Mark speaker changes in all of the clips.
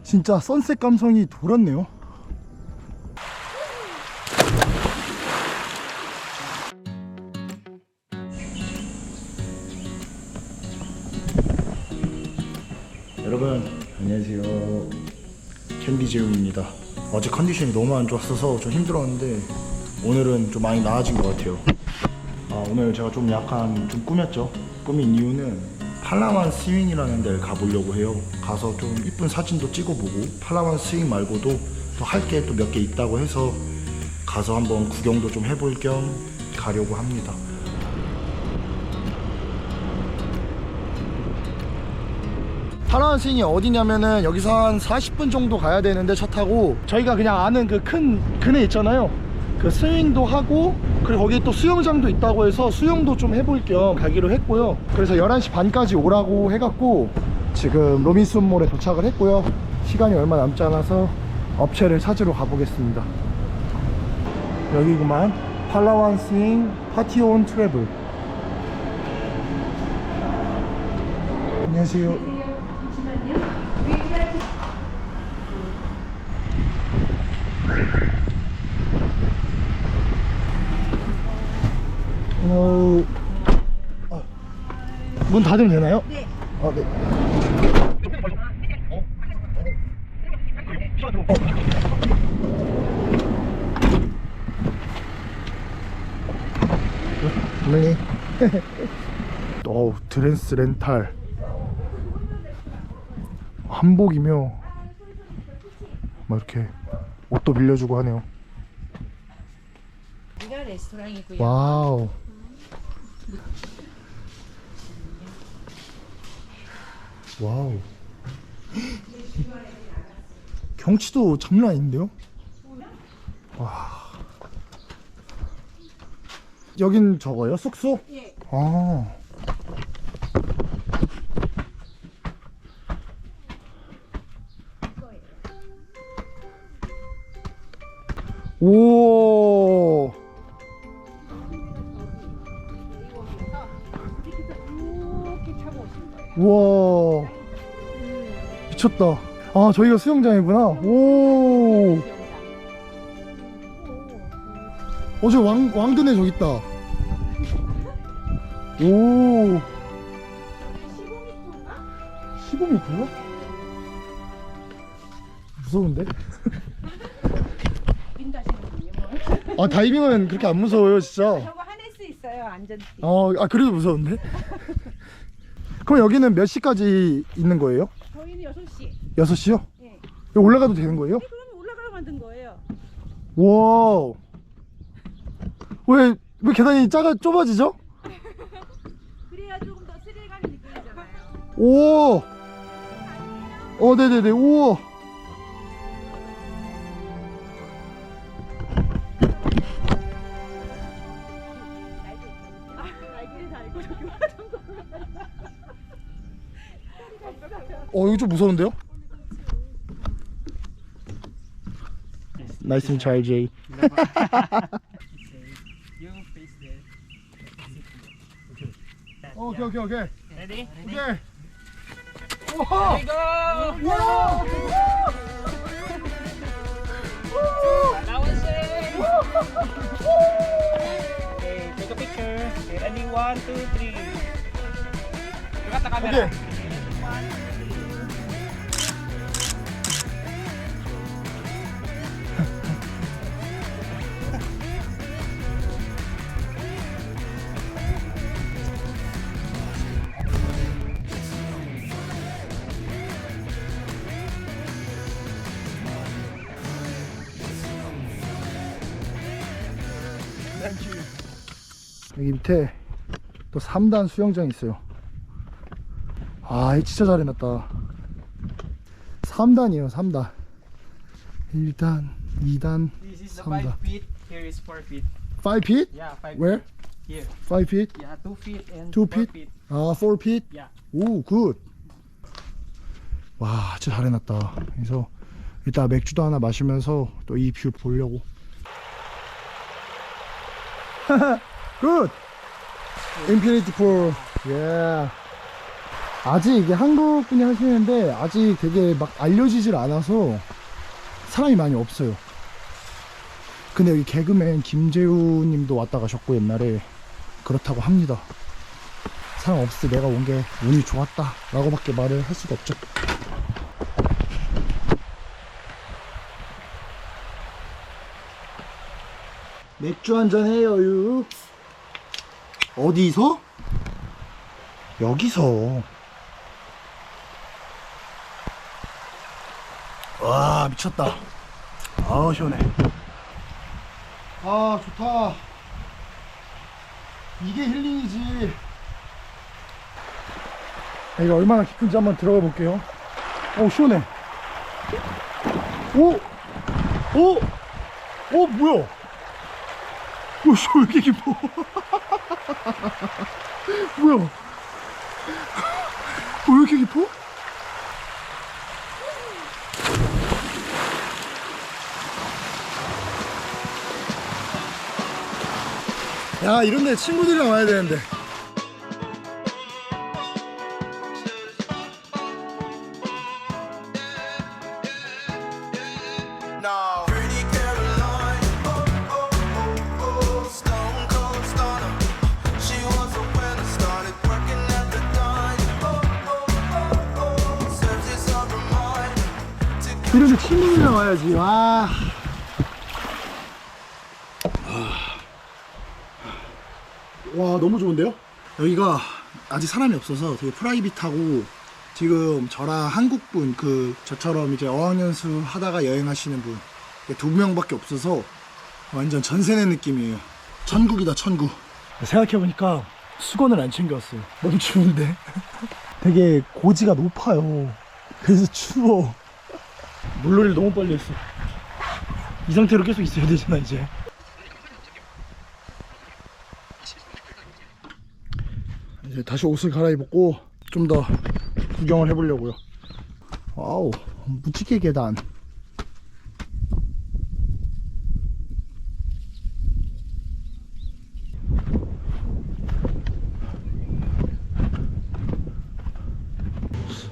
Speaker 1: 진짜 선셋 감성이 돌았네요. 여러분 안녕하세요, 캔디제웅입니다. 어제 컨디션이 너무 안 좋았어서 좀 힘들었는데 오늘은 좀 많이 나아진 것 같아요. 오늘 제가 좀 약간 좀 꾸몄죠. 꾸민 이유는 팔라완 스윙이라는 데를 가보려고 해요. 가서 좀 이쁜 사진도 찍어보고 팔라완 스윙 말고도 또 할 게 또 몇 개 있다고 해서 가서 한번 구경도 좀 해볼 겸 가려고 합니다. 팔라완 스윙이 어디냐면은 여기서 한 40분 정도 가야 되는데 차 타고 저희가 그냥 아는 그 큰 그네 있잖아요. 그 스윙도 하고 그리고 거기 또 수영장도 있다고 해서 수영도 좀 해볼 겸 가기로 했고요. 그래서 11시 반까지 오라고 해갖고 지금 로빈슨몰에 도착을 했고요. 시간이 얼마 남지 않아서 업체를 찾으러 가보겠습니다. 여기구만. 팔라완 스윙 파티온 트래블. 안녕하세요. 문 닫으면 되나요? 네. 네. 네. 드레스 렌탈 한복이며 막 이렇게 옷도 빌려주고 하네요.
Speaker 2: 여기가 레스토랑이고요.
Speaker 1: 와우. 와우. 경치도 장난 아닌데요? 와. 여긴 저거요? 숙소?
Speaker 2: 예.
Speaker 1: 아. 오.
Speaker 2: 이렇게 차고 오신 거예요.
Speaker 1: 우와. 미쳤다. 아, 저기가 수영장이구나. 오. 저 왕드네 저기 있다. 오. 15m인가? 15m요? 무서운데? 다이빙은 그렇게 안 무서워요, 진짜.
Speaker 2: 저거 하네스 있어요, 안전띠.
Speaker 1: 그래도 무서운데? 그럼 여기는 몇 시까지 있는 거예요?
Speaker 2: 저희는 6시.
Speaker 1: 6시요?
Speaker 2: 예.
Speaker 1: 여기 올라가도 되는 거예요?
Speaker 2: 그러면 올라가러 만든 거예요.
Speaker 1: 와. 왜 계단이 좁아지죠?
Speaker 2: 그래야 조금 더 스릴감이 느껴지잖아요.
Speaker 1: 오. 네네네. 우와.
Speaker 2: 날개를 달고 저기
Speaker 1: 이거 좀 무서운데요? Nice and try, Jay.
Speaker 3: You face there.
Speaker 1: 오케이.
Speaker 3: Ready?
Speaker 1: 오케이.
Speaker 3: Here we go!
Speaker 1: 우와.
Speaker 3: Allowance. Okay, take a picture. Okay, ready? 1, 2, 3. Look at the camera.
Speaker 1: 오케이. 여기 밑에 또 3단 수영장이 있어요. 이거 진짜 잘 해놨다. 3단이에요 3단. 1단 2단
Speaker 3: This is the
Speaker 1: 3단
Speaker 3: 5 feet. Here is 4 feet.
Speaker 1: 5 feet?
Speaker 3: Yeah, 5
Speaker 1: Where?
Speaker 3: feet. Here.
Speaker 1: 5 feet?
Speaker 3: Yeah, 2 feet and
Speaker 1: 2
Speaker 3: 4
Speaker 1: feet?
Speaker 3: feet.
Speaker 1: 4 feet?
Speaker 3: Yeah.
Speaker 1: 오 굿. 와 진짜 잘 해놨다. 그래서 이따 맥주도 하나 마시면서 또 이 뷰 보려고. 굿. 인피니티 풀. 예. 아직 이게 한국 분이 하시는데 아직 되게 막 알려지질 않아서 사람이 많이 없어요. 근데 여기 개그맨 김재우 님도 왔다 가셨고 옛날에 그렇다고 합니다. 사람 없을 때 내가 온 게 운이 좋았다 라고 밖에 말을 할 수가 없죠. 맥주 한잔 해요. 유. 어디서? 여기서. 와 미쳤다. 아 시원해. 아 좋다. 이게 힐링이지. 이게 얼마나 깊은지 한번 들어가 볼게요. 오 시원해. 오! 오! 오 뭐야? 오 씨, 왜 이렇게 깊어? 뭐야? 왜 이렇게 깊어? 야 이런데 친구들이랑 와야 되는데. 이런데 친구들이랑 와야지. 와. 와 너무 좋은데요? 여기가 아직 사람이 없어서 되게 프라이빗하고 지금 저랑 한국분 저처럼 이제 어학연수 하다가 여행하시는 분 2명밖에 없어서 완전 전세내 느낌이에요. 천국이다 천국. 생각해보니까 수건을 안 챙겨왔어요. 너무 추운데. 되게 고지가 높아요. 그래서 추워. 물놀이를 너무 빨리 했어. 이 상태로 계속 있어야 되잖아 이제. 이제 다시 옷을 갈아입고 좀 더 구경을 해보려고요. 와우 무지개 계단.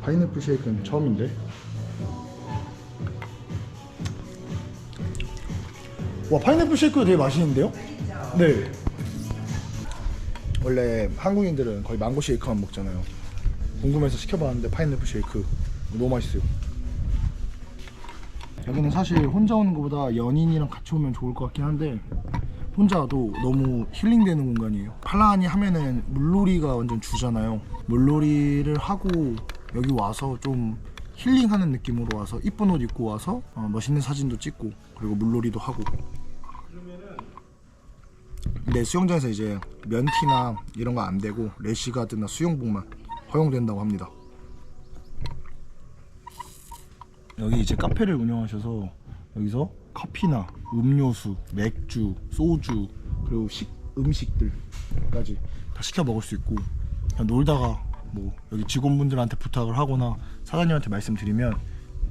Speaker 1: 파인애플 쉐이크는 처음인데. 와 파인애플 쉐이크도 되게 맛있는데요? 네. 원래 한국인들은 거의 망고 쉐이크만 먹잖아요. 궁금해서 시켜봤는데 파인애플 쉐이크 너무 맛있어요. 여기는 사실 혼자 오는 것보다 연인이랑 같이 오면 좋을 것 같긴 한데 혼자 와도 너무 힐링되는 공간이에요. 팔라하니 하면은 물놀이가 완전 주잖아요. 물놀이를 하고 여기 와서 좀 힐링하는 느낌으로 와서 이쁜 옷 입고 와서 멋있는 사진도 찍고 그리고 물놀이도 하고. 근데 수영장에서 이제 면티나 이런 거 안 되고 래시가드나 수영복만 허용된다고 합니다. 여기 이제 카페를 운영하셔서 여기서 커피나 음료수, 맥주, 소주 그리고 음식들까지 다 시켜 먹을 수 있고 그냥 놀다가 뭐 여기 직원분들한테 부탁을 하거나 사장님한테 말씀드리면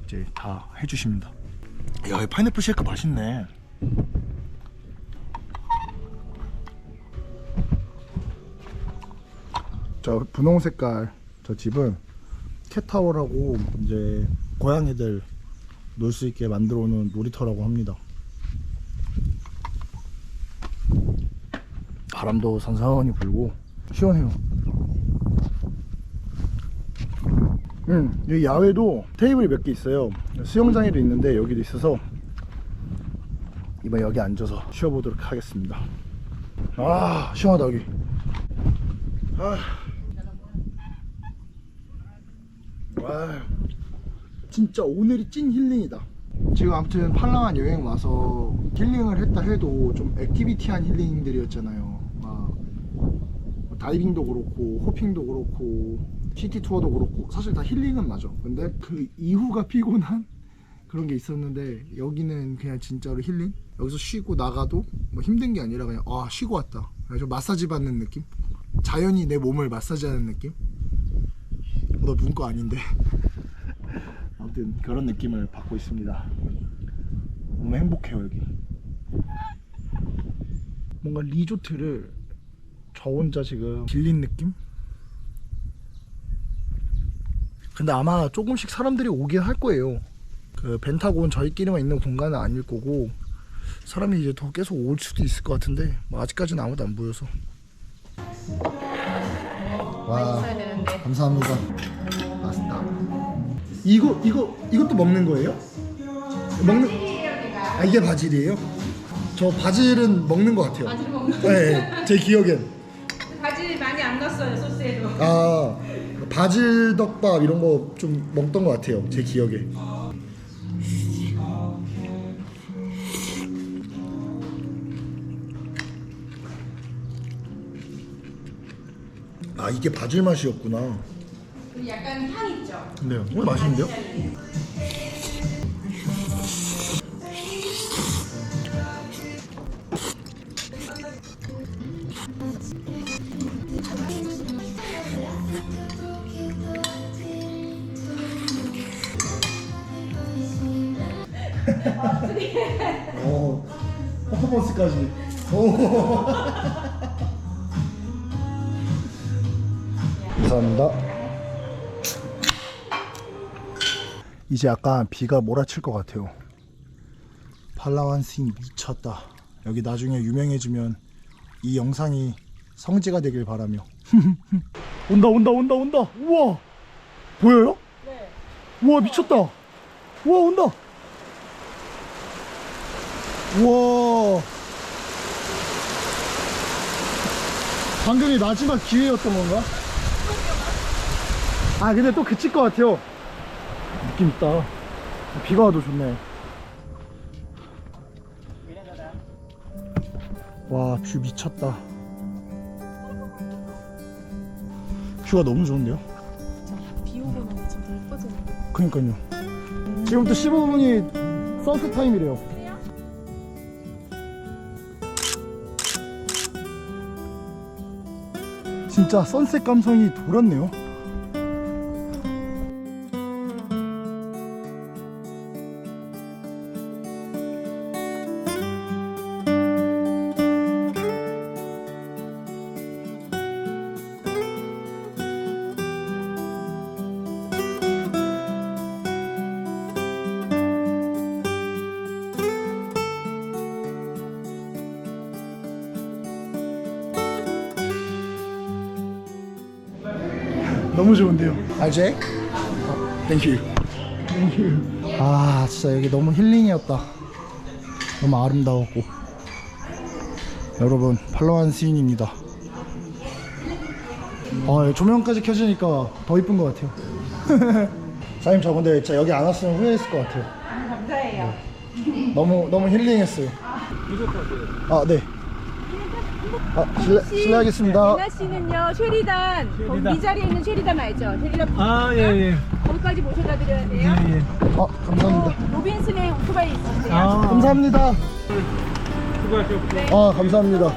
Speaker 1: 이제 다 해주십니다. 야, 이 파인애플 쉐이크 맛있네. 저 분홍 색깔 저 집은 캣타워라고 이제 고양이들 놀 수 있게 만들어 놓은 놀이터라고 합니다. 바람도 선선히 불고 시원해요. 여기 야외도 테이블이 몇 개 있어요. 수영장에도 있는데 여기도 있어서 이번 여기 앉아서 쉬어보도록 하겠습니다. 아 시원하다 여기. 아. 와 진짜 오늘이 찐 힐링이다. 지금 아무튼 팔라완 여행 와서 힐링을 했다 해도 좀 액티비티한 힐링들이었잖아요. 막 다이빙도 그렇고 호핑도 그렇고 시티 투어도 그렇고 사실 다 힐링은 맞아. 근데 그 이후가 피곤한 그런 게 있었는데 여기는 그냥 진짜로 힐링. 여기서 쉬고 나가도 뭐 힘든 게 아니라 그냥 아 쉬고 왔다. 좀 마사지 받는 느낌. 자연이 내 몸을 마사지하는 느낌. 너 문과 아닌데. 아무튼 그런 느낌을 받고 있습니다. 너무 행복해요 여기. 뭔가 리조트를 저 혼자 지금 빌린 느낌? 근데 아마 조금씩 사람들이 오긴 할 거예요. 그 벤타곤 저희끼리만 있는 공간은 아닐 거고 사람이 이제 더 계속 올 수도 있을 것 같은데 뭐 아직까지는 아무도 안 보여서. 와, 감사합니다. 맛있다. 이것도 먹는 거예요? 먹는? 아, 이게 바질이에요? 저 바질은 먹는 것 같아요.
Speaker 2: 바질 먹는
Speaker 1: 네, 제 기억엔.
Speaker 2: 바질 많이 안 넣었어요 소스에도.
Speaker 1: 아, 바질 덮밥 이런 거 좀 먹던 것 같아요, 제 기억에. 아, 이게 바질 맛이었구나.
Speaker 2: 약간 향 있죠.
Speaker 1: 네, 맛있는데요? 퍼포먼스까지. 감사합니다. 이제 약간 비가 몰아칠 것 같아요. 팔라완 스윙 미쳤다. 여기 나중에 유명해지면 이 영상이 성지가 되길 바라며. 온다. 우와, 보여요?
Speaker 2: 네.
Speaker 1: 우와, 미쳤다. 우와, 온다. 우와, 방금이 마지막 기회였던 건가? 아, 근데 또 그칠 것 같아요. 느낌 있다. 비가 와도 좋네. 와, 뷰 미쳤다. 뷰가 너무 좋은데요?
Speaker 2: 비 오고 나면 진짜 예뻐지네.
Speaker 1: 그니까요. 지금부터 15분이 선셋 타임이래요. 진짜 선셋 감성이 돌았네요. 너무 좋은데요. 알제? 땡큐. 아, 진짜 여기 너무 힐링이었다. 너무 아름다웠고. 여러분, 팔라완 스윙입니다. 조명까지 켜지니까 더 이쁜 것 같아요. 사장님, 저 근데 진짜 여기 안 왔으면 후회했을 것 같아요.
Speaker 2: 감사해요.
Speaker 1: 너무 힐링했어요. 아, 네. 실례하겠습니다.
Speaker 2: 예나 씨는요 쉐리단 거기 이 자리에 있는 쉐리단 알죠? 쉐리단
Speaker 3: 아, 예.
Speaker 2: 거기까지 모셔다 드려야 돼요.
Speaker 3: 예.
Speaker 1: 감사합니다.
Speaker 2: 로빈슨의 오토바이 있으세요?
Speaker 1: 감사합니다.
Speaker 3: 수고하셨고.
Speaker 1: 감사합니다.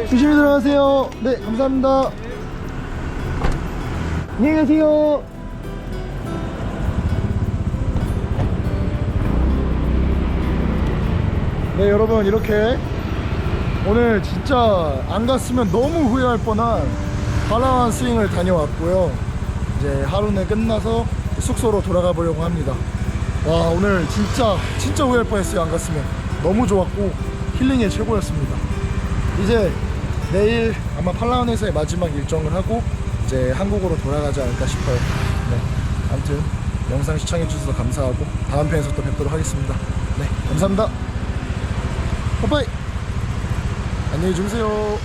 Speaker 1: 조심히 들어가세요. 네, 감사합니다. 안녕히 가세요. 네, 여러분, 이렇게 오늘 진짜 안 갔으면 너무 후회할 뻔한 팔라완 스윙을 다녀왔고요. 이제 하루는 끝나서 숙소로 돌아가 보려고 합니다. 와, 오늘 진짜 후회할 뻔했어요. 안 갔으면. 너무 좋았고 힐링의 최고였습니다. 이제 내일 아마 팔라완에서의 마지막 일정을 하고 이제 한국으로 돌아가지 않을까 싶어요. 네, 아무튼 영상 시청해주셔서 감사하고 다음 편에서 또 뵙도록 하겠습니다. 네, 감사합니다. 빠이빠이. 안녕히 주무세요.